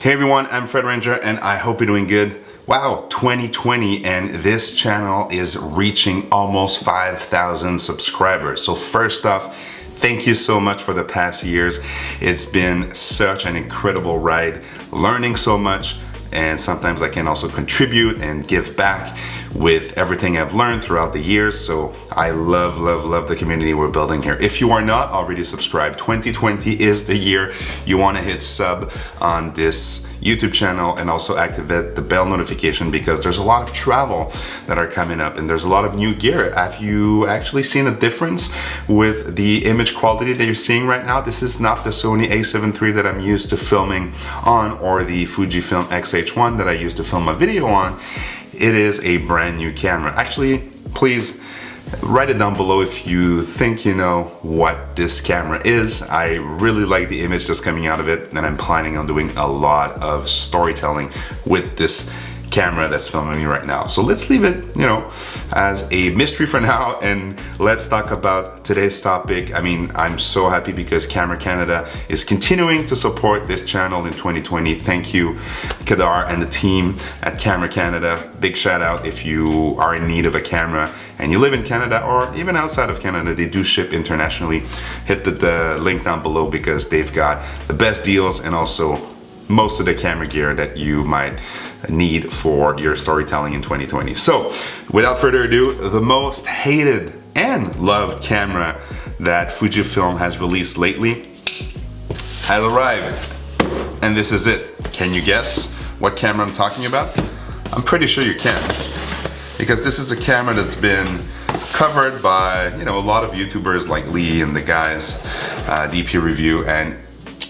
Hey everyone, I'm Fred Ranger and I hope you're doing good. Wow, 2020 and this channel is reaching almost 5,000 subscribers. So first off, thank you so much for the past years. It's been such an incredible ride, learning so much, and sometimes I can also contribute and give back with everything I've learned throughout the years. So I love the community we're building here. If you are not already subscribed, 2020 is the year you want to hit sub on this YouTube channel and also activate the bell notification because there's a lot of travel that are coming up and there's a lot of new gear. Have you actually seen a difference with the image quality that you're seeing right now? This is not the Sony a7 III that I'm used to filming on or the FUJIFILM X-H1 that I used to film a video on. It is a brand new camera. Actually, please write it down below if you think you know what this camera is. I really like the image that's coming out of it, and I'm planning on doing a lot of storytelling with this camera that's filming me right now. So let's leave it, as a mystery for now, and let's talk about today's topic. I mean, I'm so happy because Camera Canada is continuing to support this channel in 2020. Thank you, Kadar and the team at Camera Canada. Big shout out if you are in need of a camera and you live in Canada or even outside of Canada. They do ship internationally. Hit the link down below because they've got the best deals and also most of the camera gear that you might need for your storytelling in 2020. So without further ado, the most hated and loved camera that Fujifilm has released lately has arrived. And this is it. Can you guess what camera I'm talking about? I'm pretty sure you can, because this is a camera that's been covered by a lot of YouTubers like Lee and the guys, DP Review, and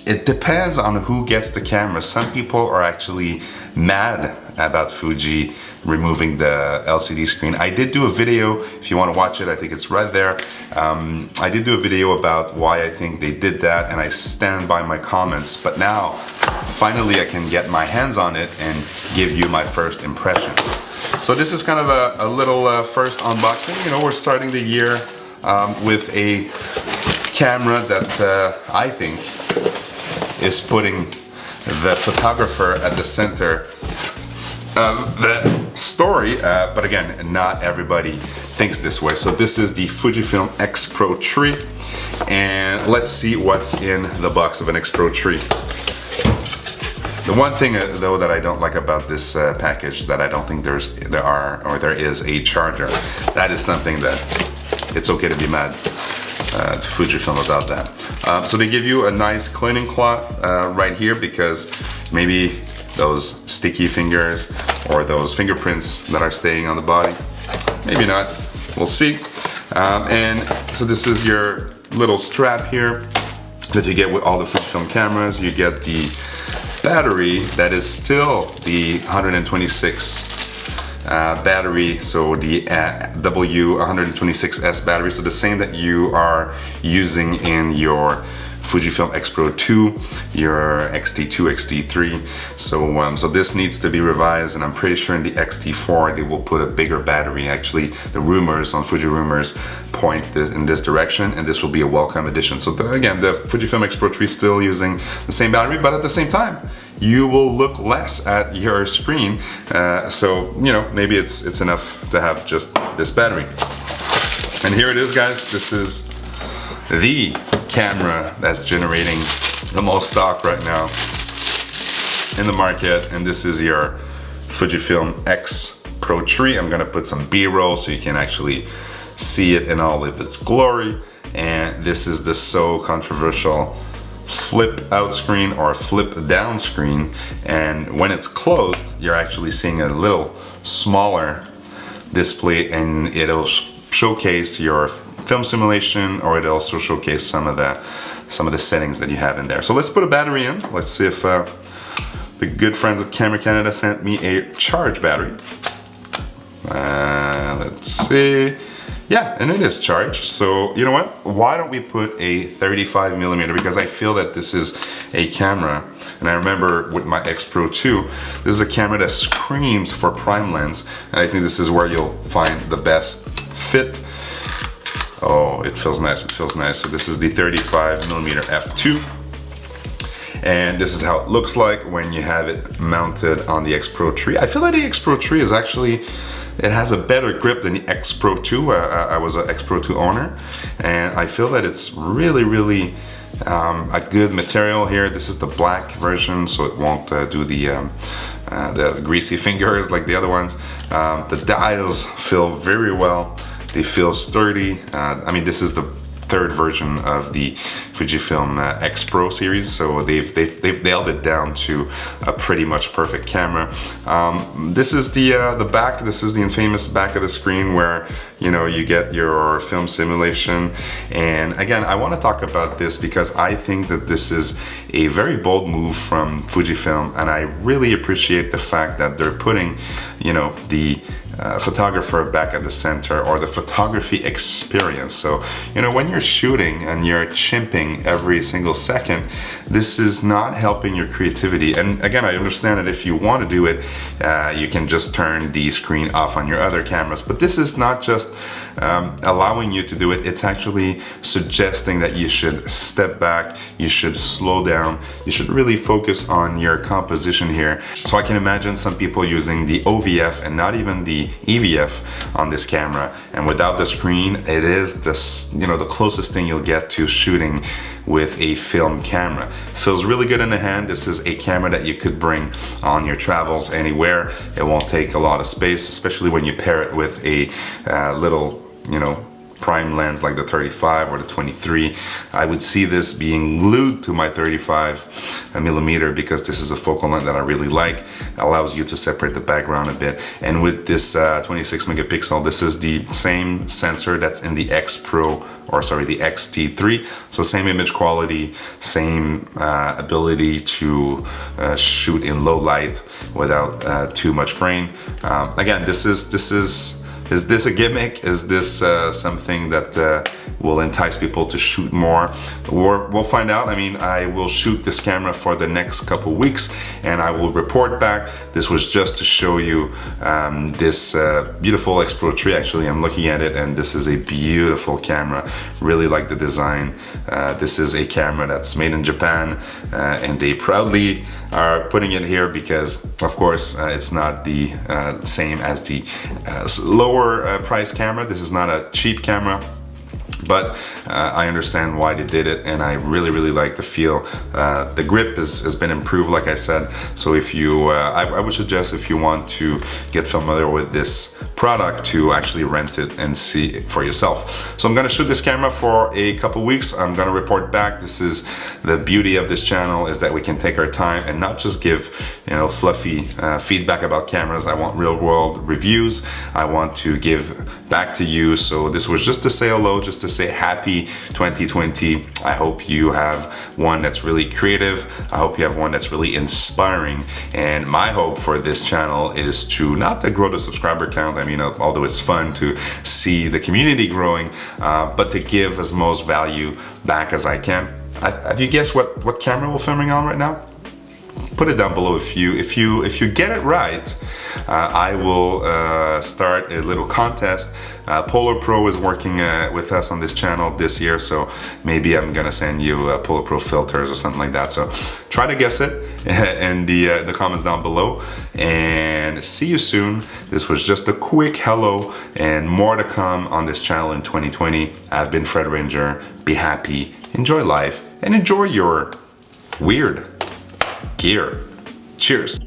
it depends on who gets the camera. Some people are actually mad about Fuji removing the LCD screen. I did do a video, if you want to watch it, I think it's right there. I did do a video about why I think they did that, and I stand by my comments. But now, finally I can get my hands on it and give you my first impression. So this is kind of a little first unboxing. We're starting the year with a camera that I think is putting the photographer at the center of the story, but again, not everybody thinks this way. So this is the Fujifilm X-Pro tree, and let's see what's in the box of an X-Pro tree. The one thing though that I don't like about this package, that I don't think there is a charger. That is something that it's okay to be mad to Fujifilm about that. So they give you a nice cleaning cloth right here, because maybe those sticky fingers or those fingerprints that are staying on the body, maybe not, we'll see. And so this is your little strap here that you get with all the Fujifilm cameras. You get the battery that is still the 126 battery, so the W126S battery, so the same that you are using in your Fujifilm X-Pro 2, your X-T2, X-T3. So this needs to be revised, and I'm pretty sure in the X-T4 they will put a bigger battery. Actually, the rumors on Fuji Rumors point in this direction, and this will be a welcome addition. So again, the Fujifilm X-Pro 3 is still using the same battery, but at the same time, you will look less at your screen. So maybe it's enough to have just this battery. And here it is, guys. This is the camera that's generating the most stock right now in the market, and this is your Fujifilm X-Pro 3. I'm gonna put some B-roll so you can actually see it in all of its glory. And this is the so controversial flip out screen or flip down screen, and when it's closed you're actually seeing a little smaller display, and it'll showcase your film simulation, or it'll also showcase some of the settings that you have in there. So let's put a battery in. Let's see if the good friends at Camera Canada sent me a charge battery. Let's see. Yeah, and it is charged. So you know what? Why don't we put a 35mm, because I feel that this is a camera, and I remember with my X-Pro 2, this is a camera that screams for prime lens, and I think this is where you'll find the best fit. Oh, it feels nice, it feels nice. So this is the 35mm f2. And this is how it looks like when you have it mounted on the X-Pro 3. I feel like the X-Pro 3 is actually, it has a better grip than the X-Pro 2. I was an X-Pro 2 owner, and I feel that it's really a good material here. This is the black version, so it won't do the greasy fingers like the other ones. The dials feel very well. They feel sturdy. I mean, this is the third version of the FUJIFILM X-Pro series, so they've nailed it down to a pretty much perfect camera. This is the back. This is the infamous back of the screen where, you know, you get your film simulation. And again, I want to talk about this because I think that this is a very bold move from Fujifilm, and I really appreciate the fact that they're putting, you know, the photographer back at the center, or the photography experience. So, you know, when you're shooting and you're chimping every single second, this is not helping your creativity. And again, I understand that if you want to do it, you can just turn the screen off on your other cameras, but this is not just allowing you to do it, it's actually suggesting that you should step back, you should slow down, you should really focus on your composition here. So I can imagine some people using the OVF and not even the EVF on this camera, and without the screen, it is this, you know, the closest thing you'll get to shooting with a film camera. Feels really good in the hand. This is a camera that you could bring on your travels anywhere. It won't take a lot of space, especially when you pair it with a little, you know, prime lens like the 35 or the 23. I would see this being glued to my 35mm because this is a focal length that I really like. It allows you to separate the background a bit. And with this 26 megapixel, this is the same sensor that's in the X-Pro, or sorry, the XT3. So same image quality, same ability to shoot in low light without too much grain. Again, this this a gimmick? Is this something that will entice people to shoot more? We'll find out. I mean, I will shoot this camera for the next couple weeks and I will report back. This was just to show you this beautiful X-Pro 3. Actually, I'm looking at it and this is a beautiful camera. Really like the design. This is a camera that's made in Japan, and they proudly are putting it here because, of course, it's not the same as the lower price camera. This is not a cheap camera, but I understand why they did it, and I really like the feel. The grip has been improved, like I said. So if you, I would suggest, if you want to get familiar with this product, to actually rent it and see it for yourself. So I'm gonna shoot this camera for a couple weeks. I'm gonna report back. This is the beauty of this channel, is that we can take our time and not just give, you know, fluffy feedback about cameras. I want real world reviews. I want to give back to you. So this was just to say hello, just to say happy 2020. I hope you have one that's really creative. I hope you have one that's really inspiring. And my hope for this channel is to not to grow the subscriber count. I mean, although it's fun to see the community growing, but to give as most value back as I can. Have you guessed what camera we're filming on right now? Put it down below. If you get it right, I will start a little contest. Polar Pro is working with us on this channel this year, so maybe I'm gonna send you Polar Pro filters or something like that. So try to guess it in the comments down below, and see you soon. This was just a quick hello, and more to come on this channel in 2020. I've been Fred Ranger. Be happy, enjoy life, and enjoy your weird gear. Cheers.